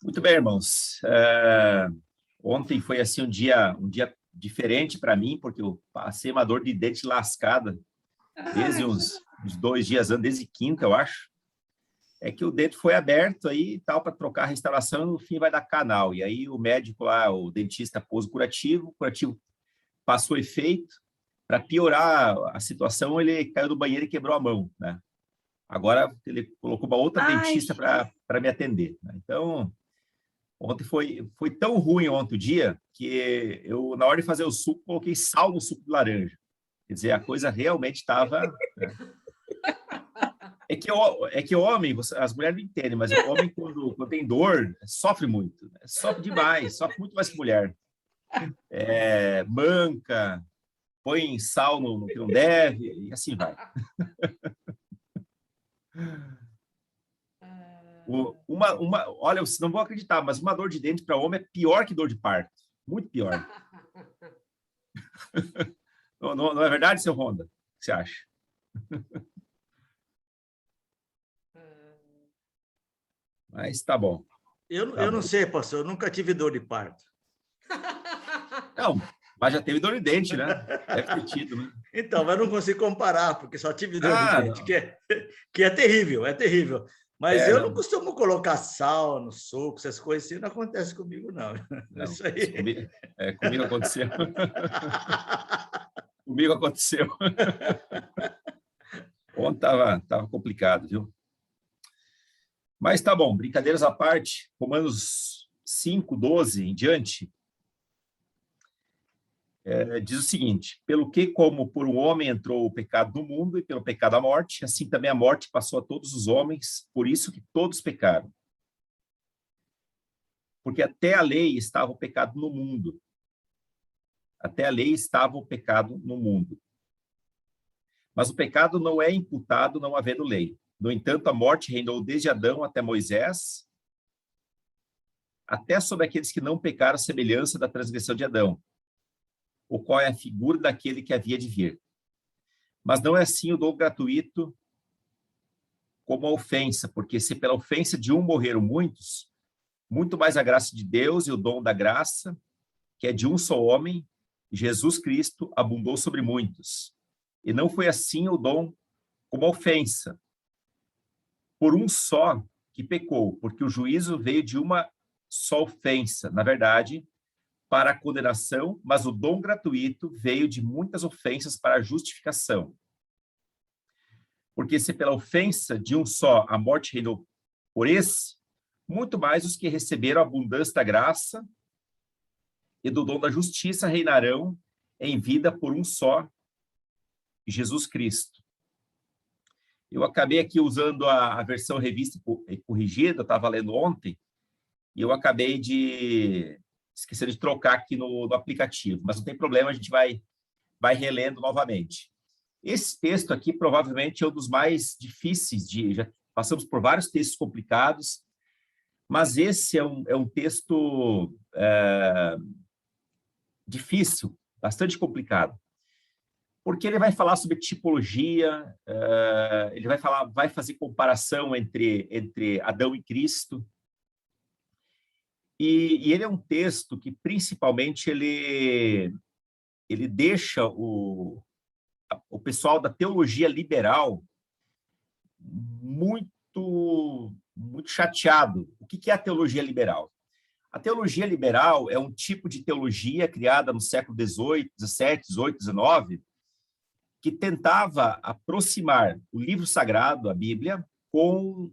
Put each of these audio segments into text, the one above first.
Muito bem, irmãos. Ontem foi assim um dia diferente para mim, porque eu passei uma dor de dente lascada desde uns 2 dias antes, desde quinta, eu acho. É que o dente foi aberto aí e tal para trocar a restauração, no fim vai dar canal. E aí o médico lá, o dentista pôs o curativo passou efeito. Para piorar a situação, ele caiu do banheiro e quebrou a mão, né? Agora ele colocou uma outra Ai, dentista para me atender, né? Então, ontem foi tão ruim ontem o dia que eu, na hora de fazer o suco, coloquei sal no suco de laranja. Quer dizer, a coisa realmente estava, né? É que homem, as mulheres não entendem, mas o homem, quando tem dor, sofre muito, né? Sofre demais, sofre muito mais que mulher. Manca, põe sal no que não deve, e assim vai. Olha, vocês não vão acreditar, mas uma dor de dente para homem é pior que dor de parto. Muito pior. Não é verdade, seu Honda? O que você acha? Mas tá bom. Tá Eu não bom. sei, pastor, eu nunca tive dor de parto. Não, mas já teve dor de dente, né? Deve ter tido, né? Então, mas não consigo comparar, porque só tive dor de dente, Não. que é terrível, é terrível. Mas eu não Não. costumo colocar sal no suco, essas coisas assim, não acontece comigo, não. Não. Isso aí. Comigo aconteceu. Comigo aconteceu. Ontem tava complicado, viu? Mas tá bom, brincadeiras à parte, Romanos 5:12 em diante, diz o seguinte: pelo que, como por um homem entrou o pecado no mundo, e pelo pecado a morte, assim também a morte passou a todos os homens, por isso que todos pecaram. Porque até a lei estava o pecado no mundo. Até a lei estava o pecado no mundo. Mas o pecado não é imputado não havendo lei. No entanto, a morte reinou desde Adão até Moisés, até sobre aqueles que não pecaram, a semelhança da transgressão de Adão, o qual é a figura daquele que havia de vir. Mas não é assim o dom gratuito como a ofensa, porque se pela ofensa de um morreram muitos, muito mais a graça de Deus e o dom da graça, que é de um só homem, Jesus Cristo, abundou sobre muitos. E não foi assim o dom como a ofensa, por um só que pecou, porque o juízo veio de uma só ofensa, na verdade, para a condenação, mas o dom gratuito veio de muitas ofensas para a justificação. Porque se pela ofensa de um só a morte reinou por esse, muito mais os que receberam a abundância da graça e do dom da justiça reinarão em vida por um só, Jesus Cristo. Eu acabei aqui usando a versão revista e corrigida, eu estava lendo ontem, e eu acabei de esquecer de trocar aqui no aplicativo, mas não tem problema, a gente vai relendo novamente. Esse texto aqui provavelmente é um dos mais difíceis, já passamos por vários textos complicados, mas esse é um texto difícil, bastante complicado, porque ele vai falar sobre tipologia, ele vai fazer comparação entre Adão e Cristo, e ele é um texto que, principalmente, ele deixa o pessoal da teologia liberal muito, muito chateado. O que é a teologia liberal? A teologia liberal é um tipo de teologia criada no século XVIII, XVII, XVIII, XIX, que tentava aproximar o livro sagrado, a Bíblia, com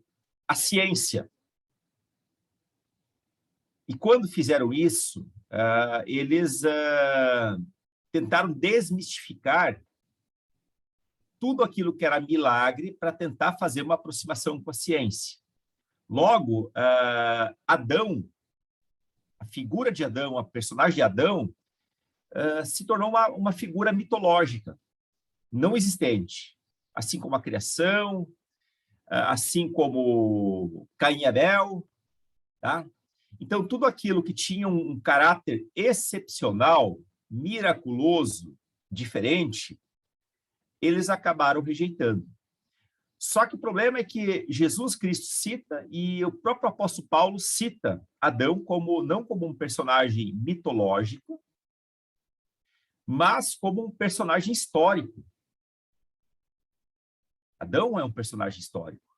a ciência. E quando fizeram isso, eles tentaram desmistificar tudo aquilo que era milagre para tentar fazer uma aproximação com a ciência. Logo, Adão, a figura de Adão, a personagem de Adão, se tornou uma figura mitológica, não existente, assim como a criação, assim como Caim e Abel, tá? Então, tudo aquilo que tinha um caráter excepcional, miraculoso, diferente, eles acabaram rejeitando. Só que o problema é que Jesus Cristo cita, e o próprio apóstolo Paulo cita Adão como não como um personagem mitológico, mas como um personagem histórico. Adão é um personagem histórico.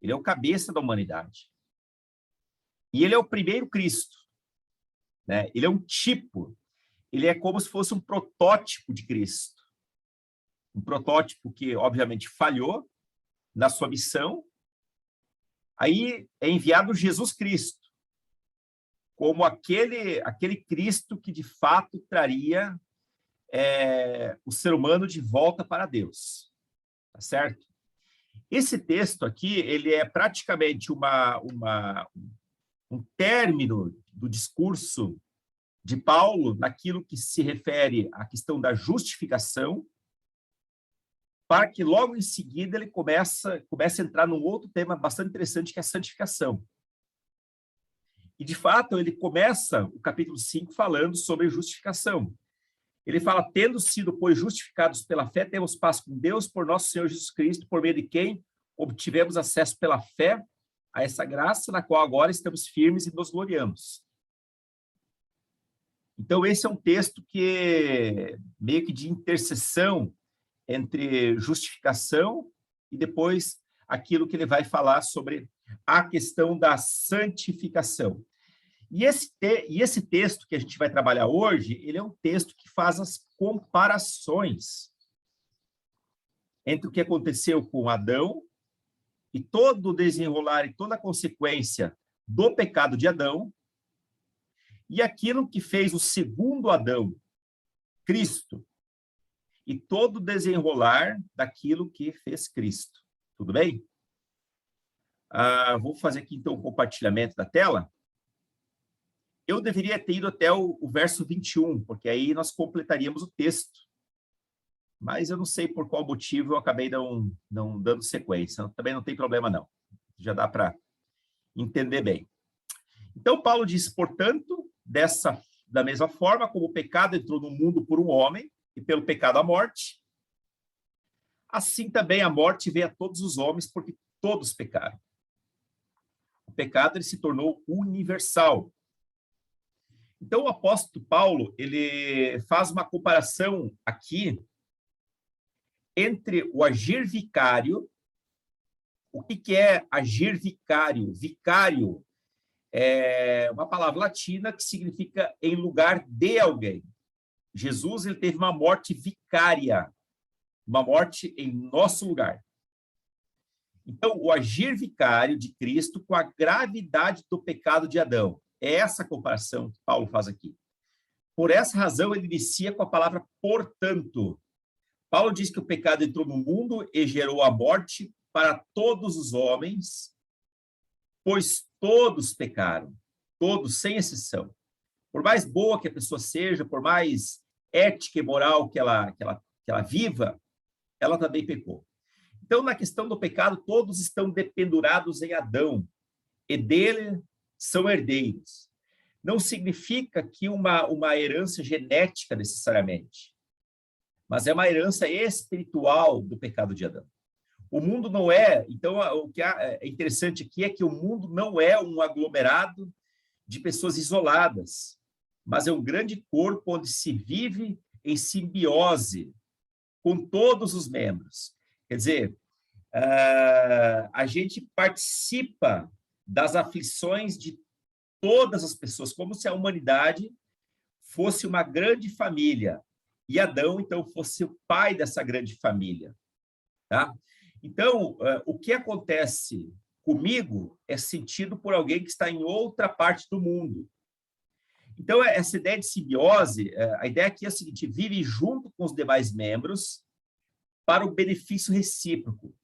Ele é o cabeça da humanidade. E ele é o primeiro Cristo, né? Ele é um tipo, ele é como se fosse um protótipo de Cristo. Um protótipo que, obviamente, falhou na sua missão. Aí é enviado Jesus Cristo, como aquele Cristo que, de fato, traria o ser humano de volta para Deus. Tá certo? Esse texto aqui, ele é praticamente um término do discurso de Paulo naquilo que se refere à questão da justificação, para que logo em seguida ele comece a entrar num outro tema bastante interessante, que é a santificação. E, de fato, ele começa o capítulo 5 falando sobre justificação. Ele fala, tendo sido, pois, justificados pela fé, temos paz com Deus por nosso Senhor Jesus Cristo, por meio de quem obtivemos acesso pela fé a essa graça na qual agora estamos firmes e nos gloriamos. Então, esse é um texto que é meio que de interseção entre justificação e depois aquilo que ele vai falar sobre a questão da santificação. E esse texto que a gente vai trabalhar hoje, ele é um texto que faz as comparações entre o que aconteceu com Adão e todo o desenrolar e toda a consequência do pecado de Adão e aquilo que fez o segundo Adão, Cristo, e todo o desenrolar daquilo que fez Cristo. Tudo bem? Vou fazer aqui, então, o compartilhamento da tela. Eu deveria ter ido até o verso 21, porque aí nós completaríamos o texto. Mas eu não sei por qual motivo eu acabei não dando sequência. Também não tem problema, não. Já dá para entender bem. Então, Paulo diz, portanto, da mesma forma como o pecado entrou no mundo por um homem, e pelo pecado a morte, assim também a morte veio a todos os homens, porque todos pecaram. O pecado ele se tornou universal. Então, o apóstolo Paulo, ele faz uma comparação aqui entre o agir vicário. O que é agir vicário? Vicário é uma palavra latina que significa em lugar de alguém. Jesus ele teve uma morte vicária, uma morte em nosso lugar. Então, o agir vicário de Cristo com a gravidade do pecado de Adão. É essa a comparação que Paulo faz aqui. Por essa razão, ele inicia com a palavra portanto. Paulo diz que o pecado entrou no mundo e gerou a morte para todos os homens, pois todos pecaram, todos, sem exceção. Por mais boa que a pessoa seja, por mais ética e moral que ela viva, ela também pecou. Então, na questão do pecado, todos estão dependurados em Adão, e dele são herdeiros. Não significa que uma herança genética necessariamente, mas é uma herança espiritual do pecado de Adão. O mundo não é... Então, o que é interessante aqui é que o mundo não é um aglomerado de pessoas isoladas, mas é um grande corpo onde se vive em simbiose com todos os membros. Quer dizer, a gente participa das aflições de todas as pessoas, como se a humanidade fosse uma grande família, e Adão, então, fosse o pai dessa grande família. Tá? Então, o que acontece comigo é sentido por alguém que está em outra parte do mundo. Então, essa ideia de simbiose, a ideia aqui é a seguinte: vive junto com os demais membros para o benefício recíproco,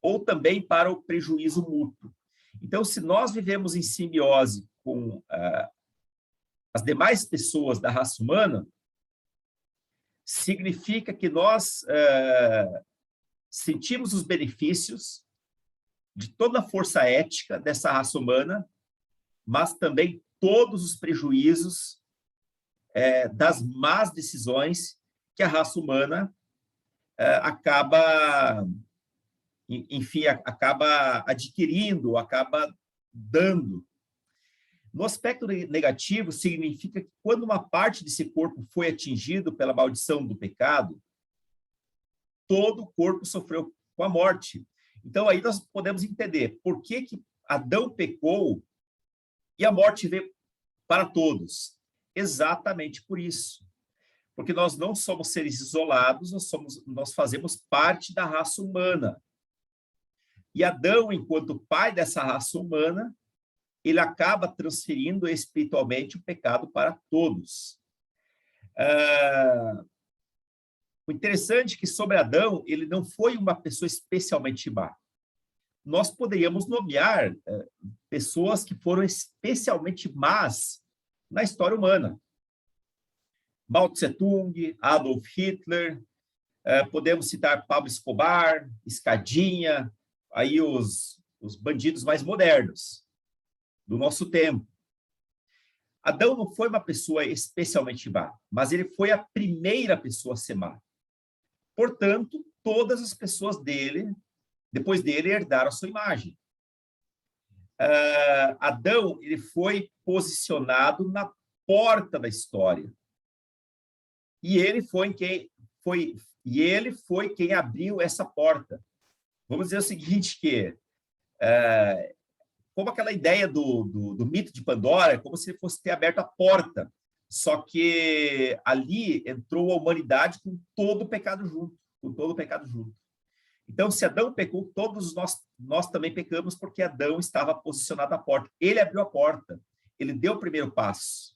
ou também para o prejuízo mútuo. Então, se nós vivemos em simbiose com as demais pessoas da raça humana, significa que nós sentimos os benefícios de toda a força ética dessa raça humana, mas também todos os prejuízos das más decisões que a raça humana acaba enfim, acaba adquirindo, acaba dando. No aspecto negativo, significa que quando uma parte desse corpo foi atingido pela maldição do pecado, todo o corpo sofreu com a morte. Então, aí nós podemos entender por que Adão pecou e a morte veio para todos. Exatamente por isso. Porque nós não somos seres isolados, nós fazemos parte da raça humana. E Adão, enquanto pai dessa raça humana, ele acaba transferindo espiritualmente o pecado para todos. O interessante é que sobre Adão, ele não foi uma pessoa especialmente má. Nós poderíamos nomear pessoas que foram especialmente más na história humana. Mao Tse-tung, Adolf Hitler, podemos citar Pablo Escobar, Escadinha, aí os bandidos mais modernos do nosso tempo. Adão não foi uma pessoa especialmente má, mas ele foi a primeira pessoa a ser má. Portanto, todas as pessoas depois dele, herdaram a sua imagem. Adão, ele foi posicionado na porta da história. E ele foi quem abriu essa porta. Vamos dizer o seguinte, que como aquela ideia do mito de Pandora, como se ele fosse ter aberto a porta. Só que ali entrou a humanidade com todo o pecado junto. Então, se Adão pecou, todos nós também pecamos, porque Adão estava posicionado à porta. Ele abriu a porta, ele deu o primeiro passo.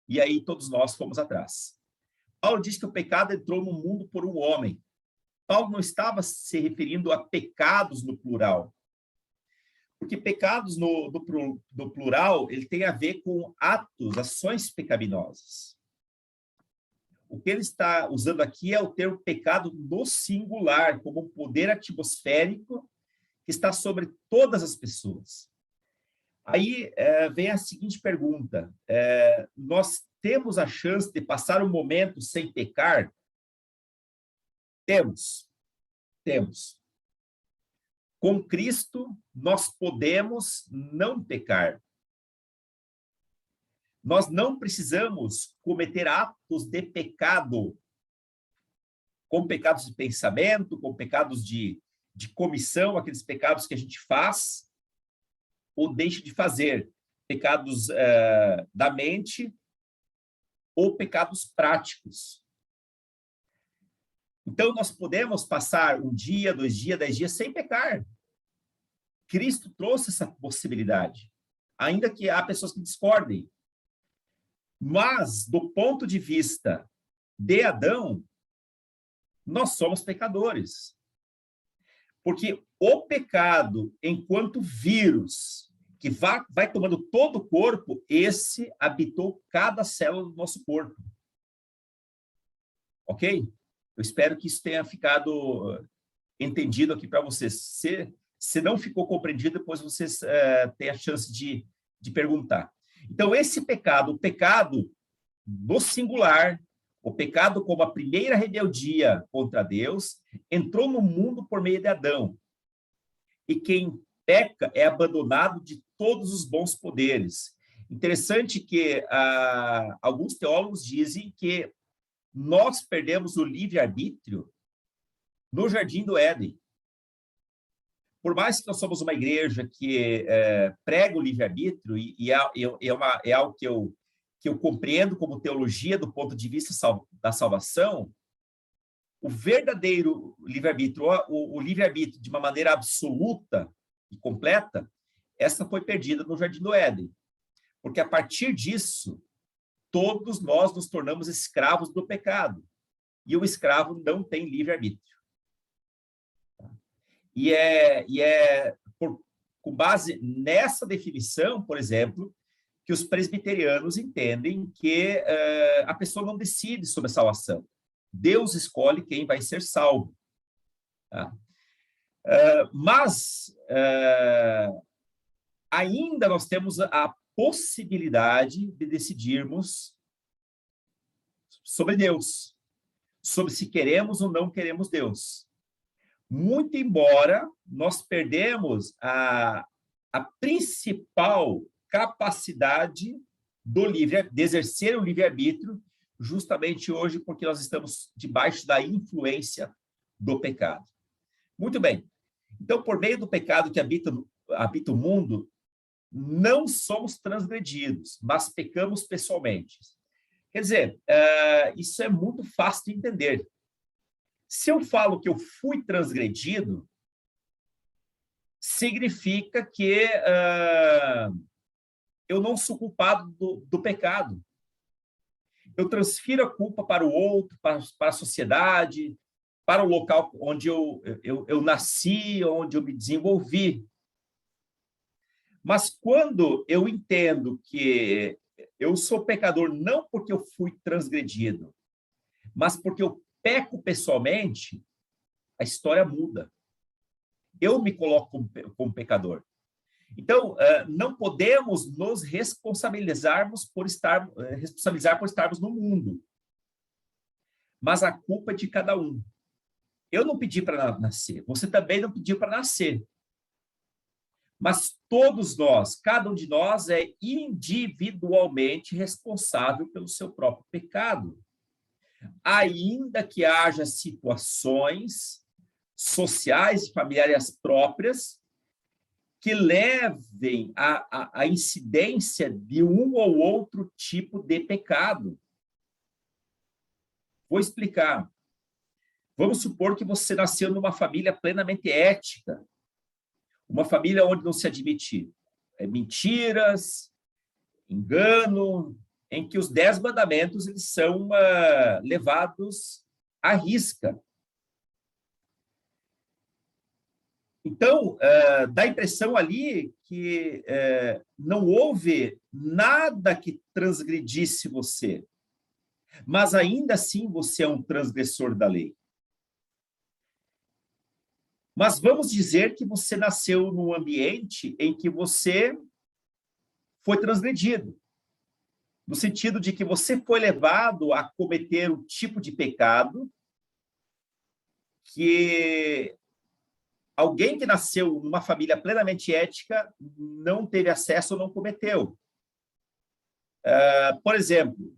E aí todos nós fomos atrás. Paulo diz que o pecado entrou no mundo por um homem. Paulo não estava se referindo a pecados no plural. Porque pecados no plural, ele tem a ver com atos, ações pecaminosas. O que ele está usando aqui é o termo pecado no singular, como um poder atmosférico que está sobre todas as pessoas. Aí vem a seguinte pergunta: nós temos a chance de passar um momento sem pecar? Temos. Com Cristo, nós podemos não pecar. Nós não precisamos cometer atos de pecado, como pecados de pensamento, como pecados de comissão, aqueles pecados que a gente faz ou deixa de fazer, pecados da mente ou pecados práticos. Então, nós podemos passar 1 dia, 2 dias, 10 dias sem pecar. Cristo trouxe essa possibilidade, ainda que há pessoas que discordem. Mas, do ponto de vista de Adão, nós somos pecadores. Porque o pecado, enquanto vírus, que vai tomando todo o corpo, esse habitou cada célula do nosso corpo. Ok? Eu espero que isso tenha ficado entendido aqui para vocês. Se não ficou compreendido, depois vocês têm a chance de perguntar. Então, esse pecado, o pecado no singular, o pecado como a primeira rebeldia contra Deus, entrou no mundo por meio de Adão. E quem peca é abandonado de todos os bons poderes. Interessante que alguns teólogos dizem que nós perdemos o livre-arbítrio no Jardim do Éden. Por mais que nós somos uma igreja que prega o livre-arbítrio, e é algo que eu compreendo como teologia do ponto de vista da salvação, o verdadeiro livre-arbítrio, o livre-arbítrio de uma maneira absoluta e completa, essa foi perdida no Jardim do Éden. Porque a partir disso, todos nós nos tornamos escravos do pecado. E o escravo não tem livre-arbítrio. Com base nessa definição, por exemplo, que os presbiterianos entendem que a pessoa não decide sobre a salvação. Deus escolhe quem vai ser salvo. Tá? Mas ainda nós temos a possibilidade de decidirmos sobre Deus, sobre se queremos ou não queremos Deus. Muito embora nós perdemos a principal capacidade de exercer o livre-arbítrio, justamente hoje porque nós estamos debaixo da influência do pecado. Muito bem. Então, por meio do pecado que habita o mundo, não somos transgredidos, mas pecamos pessoalmente. Quer dizer, isso é muito fácil de entender. Se eu falo que eu fui transgredido, significa que eu não sou culpado do pecado. Eu transfiro a culpa para o outro, para a sociedade, para o local onde eu nasci, onde eu me desenvolvi. Mas quando eu entendo que eu sou pecador não porque eu fui transgredido, mas porque eu peco pessoalmente, a história muda. Eu me coloco como pecador. Então, não podemos nos responsabilizar por estarmos no mundo. Mas a culpa é de cada um. Eu não pedi para nascer, você também não pediu para nascer. Mas todos nós, cada um de nós é individualmente responsável pelo seu próprio pecado. Ainda que haja situações sociais e familiares próprias que levem à incidência de um ou outro tipo de pecado. Vou explicar. Vamos supor que você nasceu numa família plenamente ética, uma família onde não se admite mentiras, engano, em que os 10 mandamentos eles são levados à risca. Então, dá a impressão ali que não houve nada que transgredisse você, mas ainda assim você é um transgressor da lei. Mas vamos dizer que você nasceu num ambiente em que você foi transgredido, no sentido de que você foi levado a cometer um tipo de pecado que alguém que nasceu numa família plenamente ética não teve acesso ou não cometeu. Por exemplo,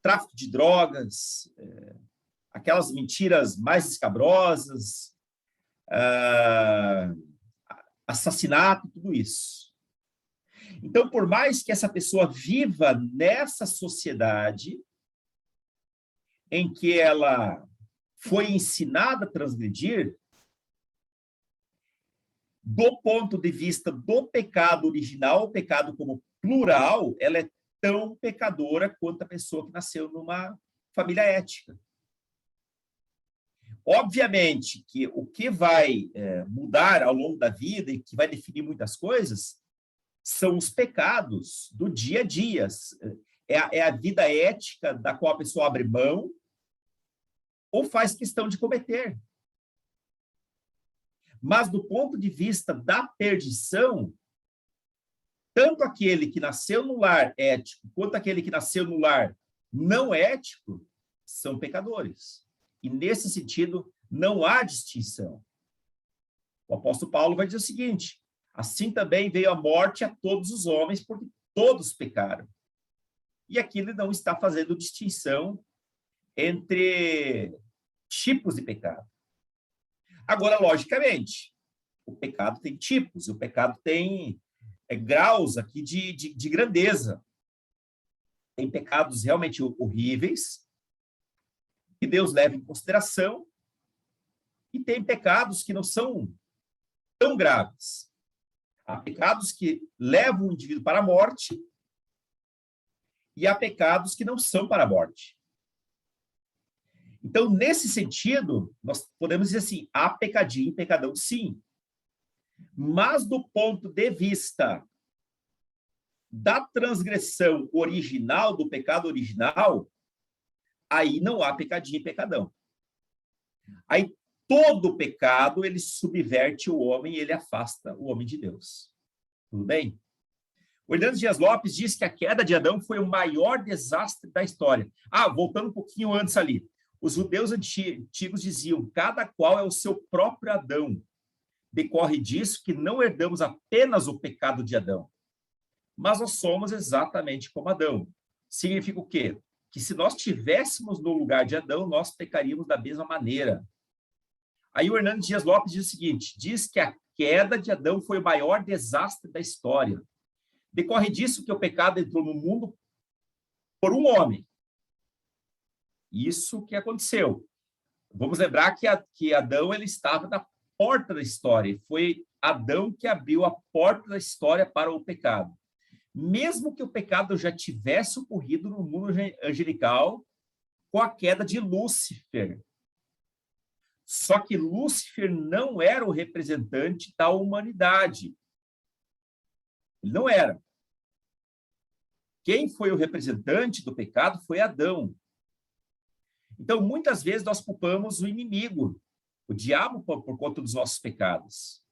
tráfico de drogas, aquelas mentiras mais escabrosas, assassinato, tudo isso. Então, por mais que essa pessoa viva nessa sociedade em que ela foi ensinada a transgredir, do ponto de vista do pecado original, o pecado como plural, ela é tão pecadora quanto a pessoa que nasceu numa família ética. Obviamente que o que vai mudar ao longo da vida e que vai definir muitas coisas são os pecados do dia a dia. É a vida ética da qual a pessoa abre mão ou faz questão de cometer. Mas, do ponto de vista da perdição, tanto aquele que nasceu no lar ético quanto aquele que nasceu no lar não ético são pecadores. E, nesse sentido, não há distinção. O apóstolo Paulo vai dizer o seguinte: assim também veio a morte a todos os homens, porque todos pecaram. E aqui ele não está fazendo distinção entre tipos de pecado. Agora, logicamente, o pecado tem tipos, o pecado tem graus aqui de grandeza. Tem pecados realmente horríveis, que Deus leva em consideração, e tem pecados que não são tão graves. Há pecados que levam o indivíduo para a morte, e há pecados que não são para a morte. Então, nesse sentido, nós podemos dizer assim, há pecadinho e pecadão, sim. Mas, do ponto de vista da transgressão original, do pecado original, aí não há pecadinho e pecadão. Aí, todo pecado, ele subverte o homem e ele afasta o homem de Deus. Tudo bem? O Hernando Dias Lopes diz que a queda de Adão foi o maior desastre da história. Voltando um pouquinho antes ali. Os judeus antigos diziam: cada qual é o seu próprio Adão. Decorre disso que não herdamos apenas o pecado de Adão, mas nós somos exatamente como Adão. Significa o quê? Que se nós estivéssemos no lugar de Adão, nós pecaríamos da mesma maneira. Aí o Hernando Dias Lopes diz o seguinte: diz que a queda de Adão foi o maior desastre da história. Decorre disso que o pecado entrou no mundo por um homem. Isso que aconteceu. Vamos lembrar que Adão ele estava na porta da história. Foi Adão que abriu a porta da história para o pecado. Mesmo que o pecado já tivesse ocorrido no mundo angelical com a queda de Lúcifer. Só que Lúcifer não era o representante da humanidade. Ele não era. Quem foi o representante do pecado foi Adão. Então, muitas vezes, nós culpamos o inimigo, o diabo, por conta dos nossos pecados.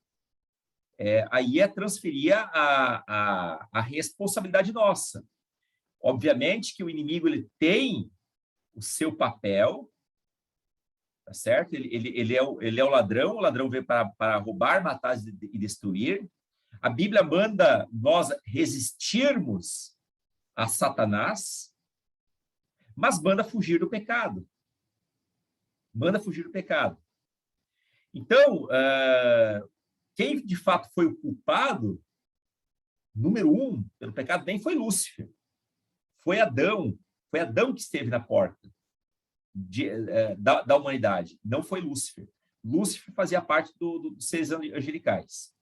Aí é transferir a responsabilidade nossa. Obviamente que o inimigo ele tem o seu papel, tá certo? Ele é o ladrão veio para roubar, matar e destruir. A Bíblia manda nós resistirmos a Satanás, mas manda fugir do pecado. Manda fugir do pecado. Então, quem de fato foi o culpado, número 1, pelo pecado, nem foi Lúcifer. Foi Adão. Foi Adão que esteve na porta da humanidade. Não foi Lúcifer. Lúcifer fazia parte dos seres angelicais.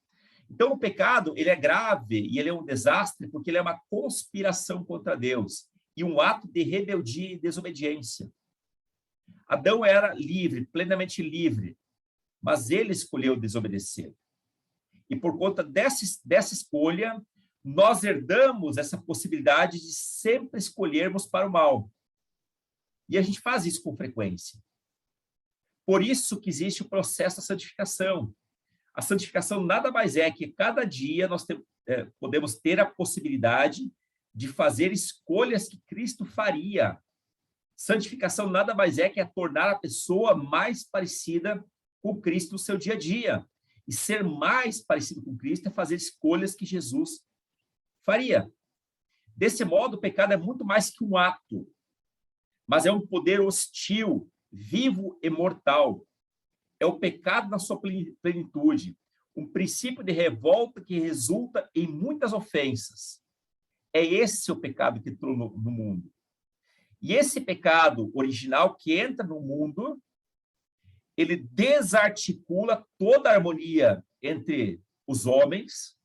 Então, o pecado, ele é grave e ele é um desastre porque ele é uma conspiração contra Deus e um ato de rebeldia e desobediência. Adão era livre, plenamente livre, mas ele escolheu desobedecer. E por conta dessa escolha, nós herdamos essa possibilidade de sempre escolhermos para o mal. E a gente faz isso com frequência. Por isso que existe o processo da santificação. A santificação nada mais é que cada dia nós podemos ter a possibilidade de fazer escolhas que Cristo faria. Santificação nada mais é que tornar a pessoa mais parecida com Cristo no seu dia a dia. E ser mais parecido com Cristo é fazer escolhas que Jesus faria. Desse modo, o pecado é muito mais que um ato, mas é um poder hostil, vivo e mortal. É o pecado na sua plenitude, um princípio de revolta que resulta em muitas ofensas. É esse o pecado que entrou no mundo. E esse pecado original que entra no mundo, ele desarticula toda a harmonia entre os homens,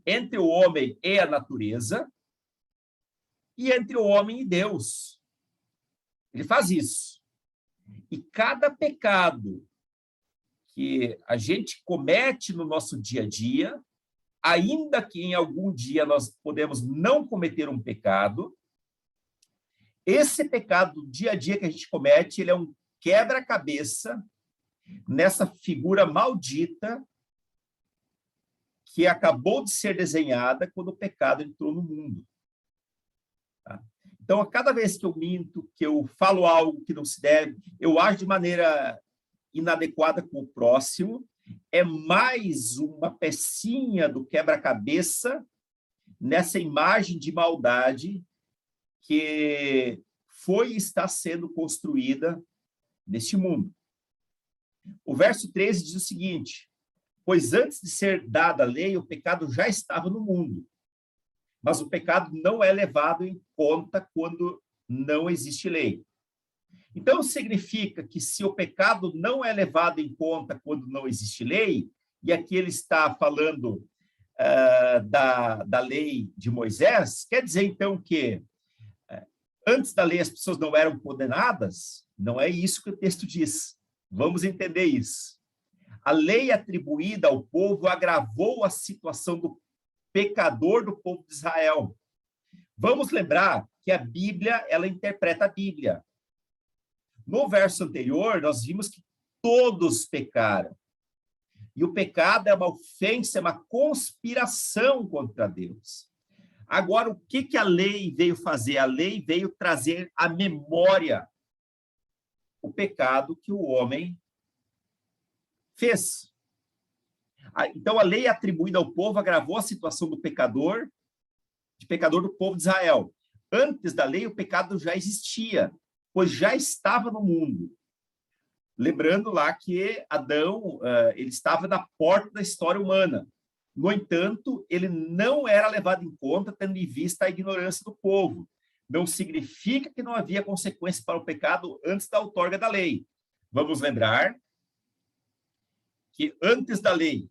entre o homem e a natureza, e entre o homem e Deus. Ele faz isso. E cada pecado que a gente comete no nosso dia a dia, ainda que em algum dia nós podemos não cometer um pecado, esse pecado do dia a dia que a gente comete, ele é um quebra-cabeça nessa figura maldita que acabou de ser desenhada quando o pecado entrou no mundo. Tá? Então, a cada vez que eu minto, que eu falo algo que não se deve, eu ajo de maneira inadequada com o próximo, é mais uma pecinha do quebra-cabeça nessa imagem de maldade que foi e está sendo construída neste mundo. O verso 13 diz o seguinte: pois antes de ser dada a lei, o pecado já estava no mundo, mas o pecado não é levado em conta quando não existe lei. Então, significa que se o pecado não é levado em conta quando não existe lei, e aqui ele está falando da lei de Moisés, quer dizer, então, que antes da lei as pessoas não eram condenadas? Não é isso que o texto diz. Vamos entender isso. A lei atribuída ao povo agravou a situação do pecador do povo de Israel. Vamos lembrar que a Bíblia, ela interpreta a Bíblia. No verso anterior, nós vimos que todos pecaram. E o pecado é uma ofensa, é uma conspiração contra Deus. Agora, o que a lei veio fazer? A lei veio trazer à memória o pecado que o homem fez. Então, a lei atribuída ao povo agravou a situação do pecador do povo de Israel. Antes da lei, o pecado já existia, pois já estava no mundo. Lembrando lá que Adão, ele estava na porta da história humana. No entanto, ele não era levado em conta, tendo em vista a ignorância do povo. Não significa que não havia consequência para o pecado antes da outorga da lei. Vamos lembrar que antes da lei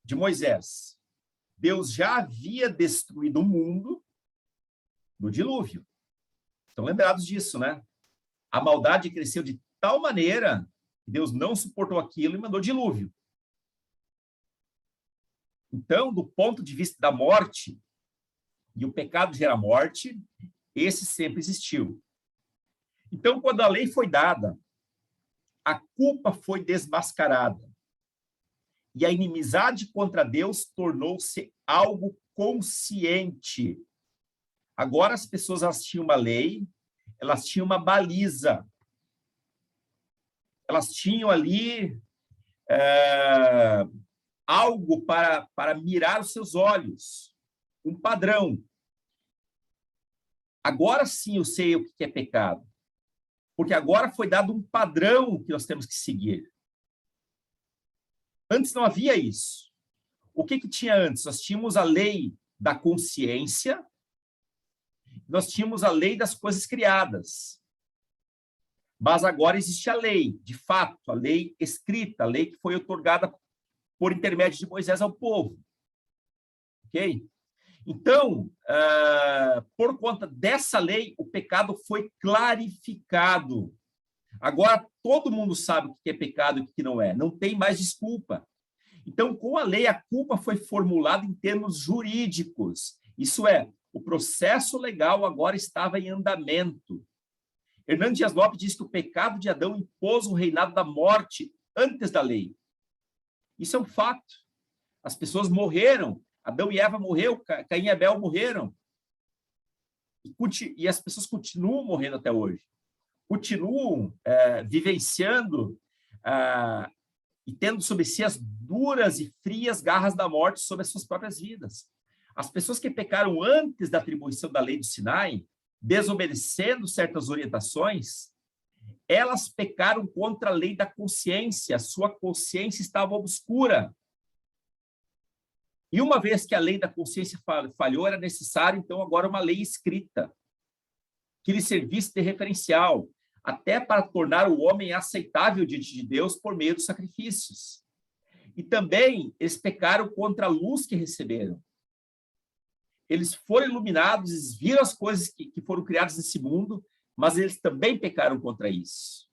de Moisés, Deus já havia destruído o mundo no dilúvio. Estão lembrados disso, né? A maldade cresceu de tal maneira que Deus não suportou aquilo e mandou dilúvio. Então, do ponto de vista da morte, e o pecado gera morte, esse sempre existiu. Então, quando a lei foi dada, a culpa foi desmascarada. E a inimizade contra Deus tornou-se algo consciente. Agora as pessoas, elas tinham uma lei, elas tinham uma baliza. Elas tinham ali algo para mirar os seus olhos, um padrão. Agora sim eu sei o que é pecado, porque agora foi dado um padrão que nós temos que seguir. Antes não havia isso. O que tinha antes? Nós tínhamos a lei da consciência, nós tínhamos a lei das coisas criadas. Mas agora existe a lei, de fato, a lei escrita, a lei que foi outorgada por intermédio de Moisés ao povo. Ok? Então, por conta dessa lei, o pecado foi clarificado. Agora, todo mundo sabe o que é pecado e o que não é. Não tem mais desculpa. Então, com a lei, a culpa foi formulada em termos jurídicos. Isso é, o processo legal agora estava em andamento. Hernando Dias Lopes diz que o pecado de Adão impôs o reinado da morte antes da lei. Isso é um fato. As pessoas morreram. Adão e Eva morreram, Caim e Abel morreram. E as pessoas continuam morrendo até hoje. Continuam vivenciando e tendo sobre si as duras e frias garras da morte sobre as suas próprias vidas. As pessoas que pecaram antes da atribuição da lei do Sinai, desobedecendo certas orientações, elas pecaram contra a lei da consciência. A sua consciência estava obscura. E uma vez que a lei da consciência falhou, era necessário, então, agora uma lei escrita, que lhe servisse de referencial, até para tornar o homem aceitável diante de Deus por meio dos sacrifícios. E também eles pecaram contra a luz que receberam. Eles foram iluminados, eles viram as coisas que foram criadas nesse mundo, mas eles também pecaram contra isso.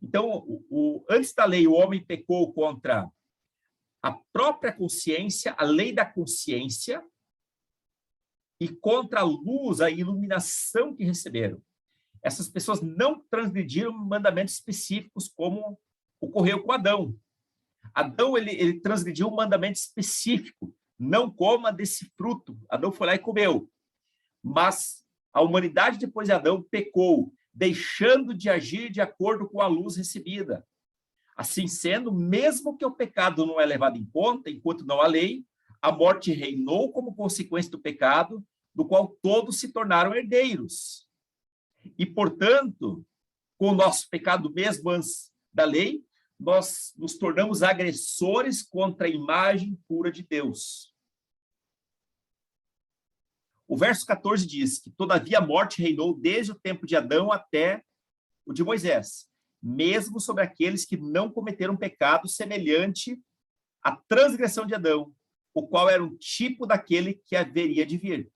Então, antes da lei, o homem pecou contra a própria consciência, a lei da consciência, e contra a luz, a iluminação que receberam. Essas pessoas não transgrediram mandamentos específicos, como ocorreu com Adão. Adão, ele transgrediu um mandamento específico, não coma desse fruto. Adão foi lá e comeu. Mas a humanidade, depois de Adão, pecou, deixando de agir de acordo com a luz recebida. Assim sendo, mesmo que o pecado não é levado em conta, enquanto não há lei, a morte reinou como consequência do pecado, do qual todos se tornaram herdeiros. E, portanto, com o nosso pecado mesmo antes da lei, nós nos tornamos agressores contra a imagem pura de Deus. O verso 14 diz que, todavia, a morte reinou desde o tempo de Adão até o de Moisés, mesmo sobre aqueles que não cometeram pecado semelhante à transgressão de Adão, o qual era um tipo daquele que haveria de vir.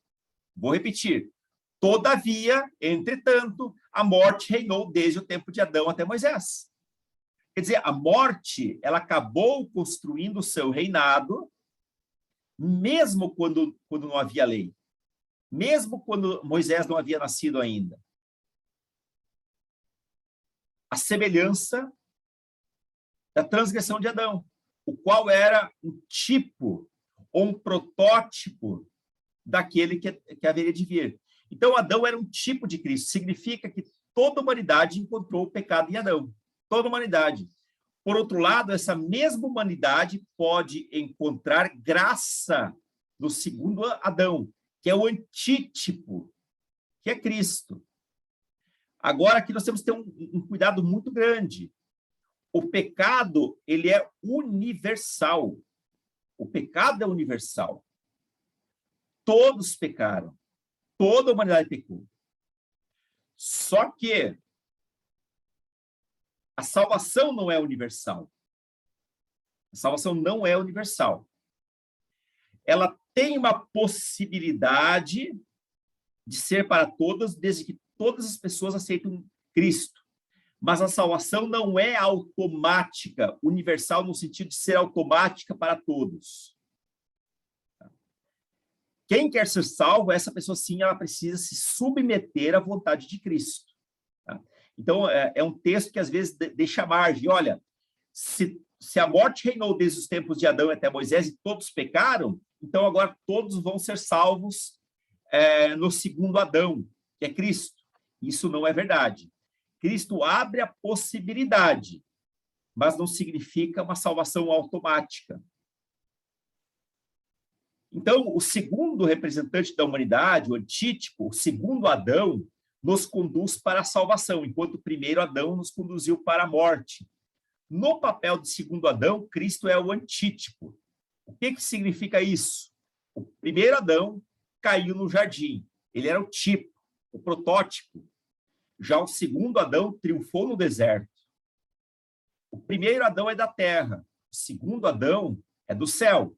Vou repetir. Todavia, entretanto, a morte reinou desde o tempo de Adão até Moisés. Quer dizer, a morte, ela acabou construindo o seu reinado, mesmo quando não havia lei. Mesmo quando Moisés não havia nascido ainda. A semelhança da transgressão de Adão, o qual era um tipo ou um protótipo daquele que haveria de vir. Então, Adão era um tipo de Cristo. Significa que toda a humanidade encontrou o pecado em Adão. Toda a humanidade. Por outro lado, essa mesma humanidade pode encontrar graça no segundo Adão, que é o antítipo, que é Cristo. Agora, aqui nós temos que ter um cuidado muito grande. O pecado, ele é universal. O pecado é universal. Todos pecaram. Toda a humanidade pecou. Só que a salvação não é universal. A salvação não é universal. Ela tem uma possibilidade de ser para todas, desde que todas as pessoas aceitam Cristo. Mas a salvação não é automática, universal no sentido de ser automática para todos. Quem quer ser salvo, essa pessoa sim, ela precisa se submeter à vontade de Cristo. Tá? Então, é um texto que às vezes deixa margem. Olha, se a morte reinou desde os tempos de Adão até Moisés e todos pecaram, então agora todos vão ser salvos no segundo Adão, que é Cristo. Isso não é verdade. Cristo abre a possibilidade, mas não significa uma salvação automática. Então, o segundo representante da humanidade, o antítipo, o segundo Adão, nos conduz para a salvação, enquanto o primeiro Adão nos conduziu para a morte. No papel de segundo Adão, Cristo é o antítipo. O que significa isso? O primeiro Adão caiu no jardim. Ele era o tipo, o protótipo. Já o segundo Adão triunfou no deserto. O primeiro Adão é da terra. O segundo Adão é do céu.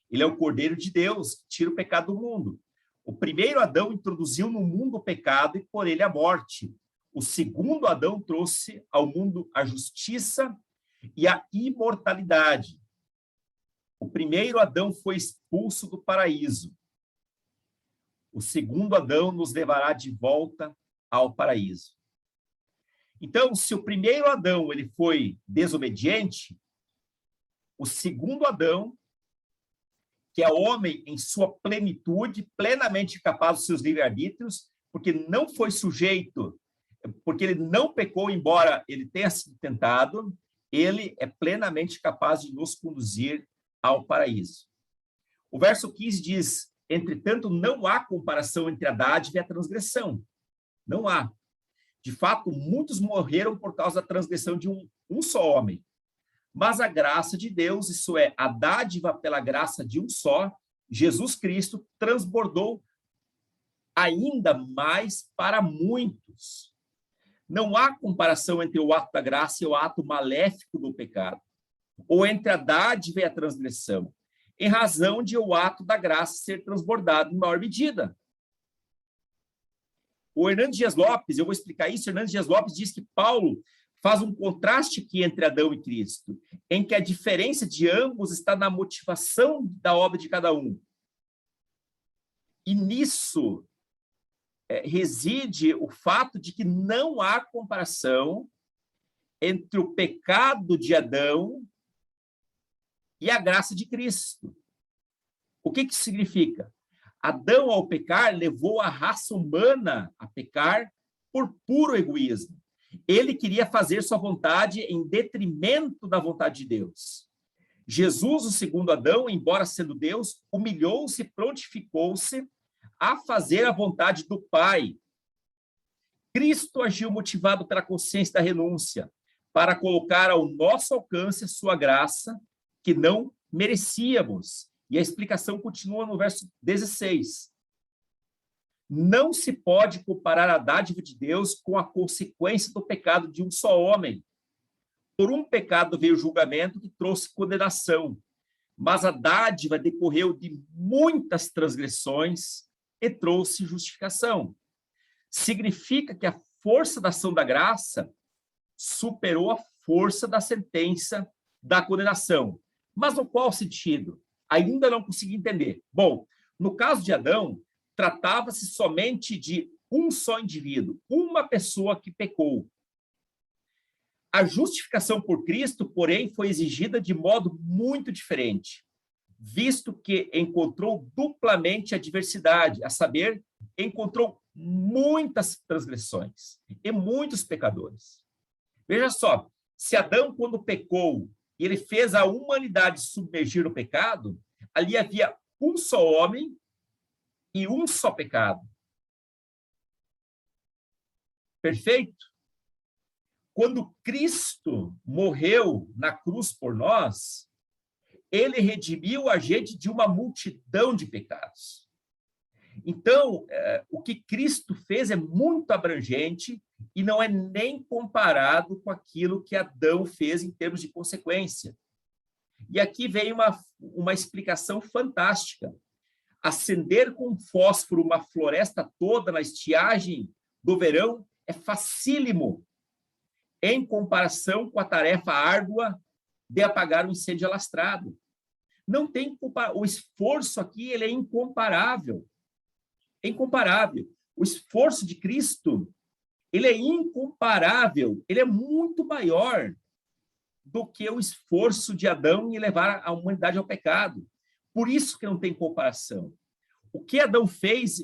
Ele é o Cordeiro de Deus, que tira o pecado do mundo. O primeiro Adão introduziu no mundo o pecado e por ele a morte. O segundo Adão trouxe ao mundo a justiça e a imortalidade. O primeiro Adão foi expulso do paraíso. O segundo Adão nos levará de volta ao paraíso. Então, se o primeiro Adão ele foi desobediente, o segundo Adão, que é homem em sua plenitude, plenamente capaz dos seus livre-arbítrios, porque não foi sujeito, porque ele não pecou, embora ele tenha sido tentado, ele é plenamente capaz de nos conduzir ao paraíso. O verso 15 diz, entretanto, não há comparação entre a dádiva e a transgressão. Não há. De fato, muitos morreram por causa da transgressão de um só homem. Mas a graça de Deus, isso é, a dádiva pela graça de um só, Jesus Cristo, transbordou ainda mais para muitos. Não há comparação entre o ato da graça e o ato maléfico do pecado, ou entre a dádiva e a transgressão, em razão de o ato da graça ser transbordado em maior medida. O Hernandes Dias Lopes, eu vou explicar isso, Hernandes Dias Lopes diz que Paulo faz um contraste aqui entre Adão e Cristo, em que a diferença de ambos está na motivação da obra de cada um. E nisso reside o fato de que não há comparação entre o pecado de Adão e a graça de Cristo. O que isso significa? Adão, ao pecar, levou a raça humana a pecar por puro egoísmo. Ele queria fazer sua vontade em detrimento da vontade de Deus. Jesus, o segundo Adão, embora sendo Deus, humilhou-se e prontificou-se a fazer a vontade do Pai. Cristo agiu motivado pela consciência da renúncia, para colocar ao nosso alcance a sua graça, que não merecíamos. E a explicação continua no verso 16. Não se pode comparar a dádiva de Deus com a consequência do pecado de um só homem. Por um pecado veio o julgamento que trouxe condenação, mas a dádiva decorreu de muitas transgressões e trouxe justificação. Significa que a força da ação da graça superou a força da sentença da condenação. Mas no qual sentido? Ainda não consegui entender. Bom, no caso de Adão, tratava-se somente de um só indivíduo, uma pessoa que pecou. A justificação por Cristo, porém, foi exigida de modo muito diferente, visto que encontrou duplamente a diversidade, a saber, encontrou muitas transgressões e muitos pecadores. Veja só, se Adão, quando pecou, e ele fez a humanidade submergir no pecado, ali havia um só homem e um só pecado. Perfeito? Quando Cristo morreu na cruz por nós, ele redimiu a gente de uma multidão de pecados. Então, o que Cristo fez é muito abrangente e não é nem comparado com aquilo que Adão fez em termos de consequência. E aqui vem uma explicação fantástica. Acender com fósforo uma floresta toda na estiagem do verão é facílimo, em comparação com a tarefa árdua de apagar um incêndio alastrado. Não tem o esforço aqui, ele é incomparável. É incomparável. O esforço de Cristo, ele é incomparável, ele é muito maior do que o esforço de Adão em levar a humanidade ao pecado. Por isso que não tem comparação. O que Adão fez,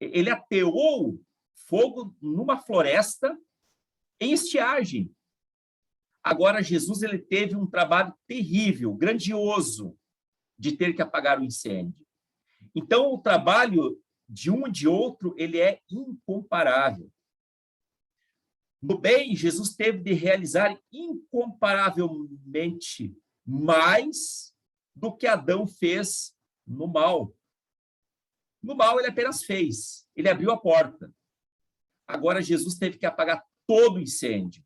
ele ateou fogo numa floresta em estiagem. Agora, Jesus, ele teve um trabalho terrível, grandioso, de ter que apagar o incêndio. Então, o trabalho de um e de outro, ele é incomparável. No bem, Jesus teve de realizar incomparavelmente mais do que Adão fez no mal. No mal, ele apenas fez, ele abriu a porta. Agora, Jesus teve que apagar todo o incêndio,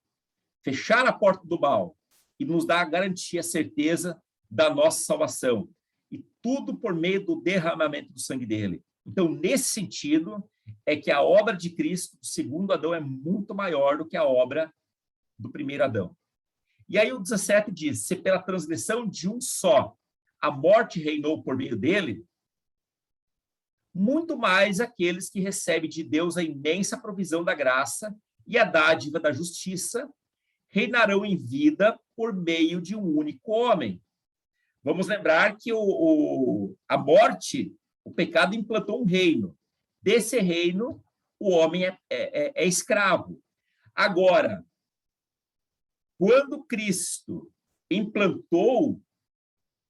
fechar a porta do mal e nos dar a garantia, a certeza da nossa salvação. E tudo por meio do derramamento do sangue dele. Então, nesse sentido, é que a obra de Cristo, do segundo Adão, é muito maior do que a obra do primeiro Adão. E aí o 17 diz, se pela transgressão de um só a morte reinou por meio dele, muito mais aqueles que recebem de Deus a imensa provisão da graça e a dádiva da justiça reinarão em vida por meio de um único homem. Vamos lembrar que a morte, o pecado implantou um reino. Desse reino, o homem é escravo. Agora, quando Cristo implantou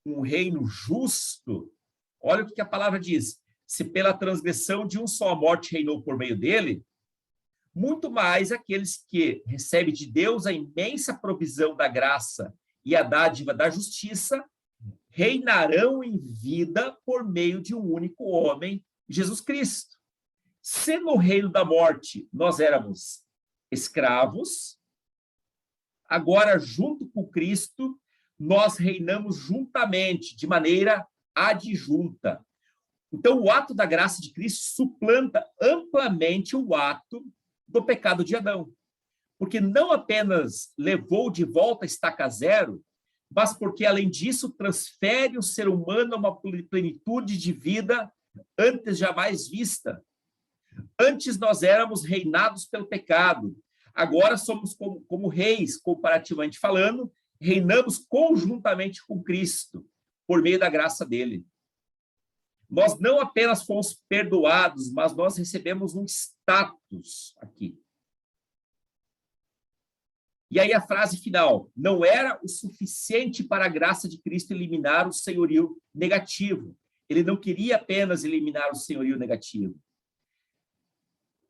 um reino justo, olha o que a palavra diz, se pela transgressão de um só a morte reinou por meio dele, muito mais aqueles que recebem de Deus a imensa provisão da graça e a dádiva da justiça reinarão em vida por meio de um único homem, Jesus Cristo. Se no reino da morte nós éramos escravos, agora, junto com Cristo, nós reinamos juntamente, de maneira adjunta. Então, o ato da graça de Cristo suplanta amplamente o ato do pecado de Adão. Porque não apenas levou de volta a estaca zero, mas porque, além disso, transfere o ser humano a uma plenitude de vida antes jamais vista. Antes nós éramos reinados pelo pecado. Agora somos como reis, comparativamente falando, reinamos conjuntamente com Cristo, por meio da graça dele. Nós não apenas fomos perdoados, mas nós recebemos um status aqui. E aí a frase final, não era o suficiente para a graça de Cristo eliminar o senhorio negativo. Ele não queria apenas eliminar o senhorio negativo.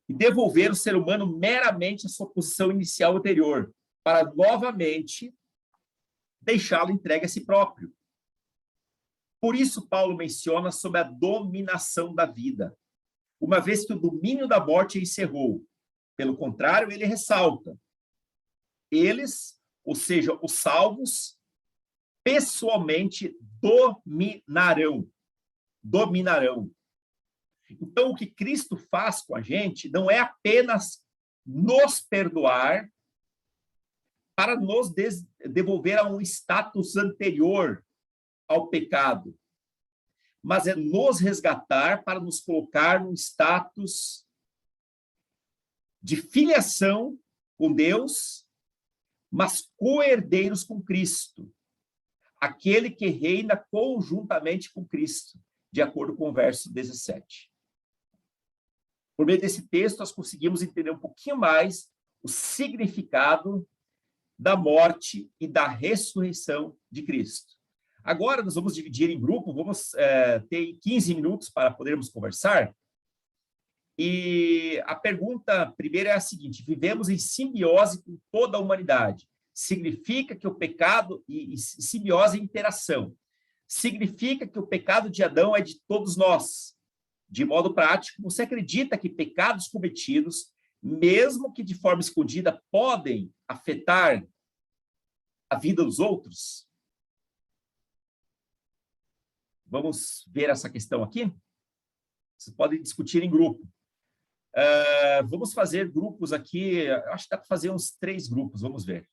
E devolver o ser humano meramente à sua posição inicial anterior, para novamente deixá-lo entregue a si próprio. Por isso, Paulo menciona sobre a dominação da vida, uma vez que o domínio da morte encerrou. Pelo contrário, ele ressalta, eles, ou seja, os salvos, pessoalmente dominarão. Dominarão. Então, o que Cristo faz com a gente não é apenas nos perdoar para nos devolver a um status anterior ao pecado, mas é nos resgatar para nos colocar num status de filiação com Deus, mas co-herdeiros com Cristo, aquele que reina conjuntamente com Cristo, de acordo com o verso 17. Por meio desse texto, nós conseguimos entender um pouquinho mais o significado da morte e da ressurreição de Cristo. Agora, nós vamos dividir em grupo, vamos ter 15 minutos para podermos conversar. E a pergunta primeira é a seguinte: vivemos em simbiose com toda a humanidade. Significa que o pecado, e simbiose é interação, significa que o pecado de Adão é de todos nós. De modo prático, você acredita que pecados cometidos, mesmo que de forma escondida, podem afetar a vida dos outros? Vamos ver essa questão aqui? Vocês podem discutir em grupo. Vamos fazer grupos aqui, acho que dá para fazer uns 3 grupos, vamos ver.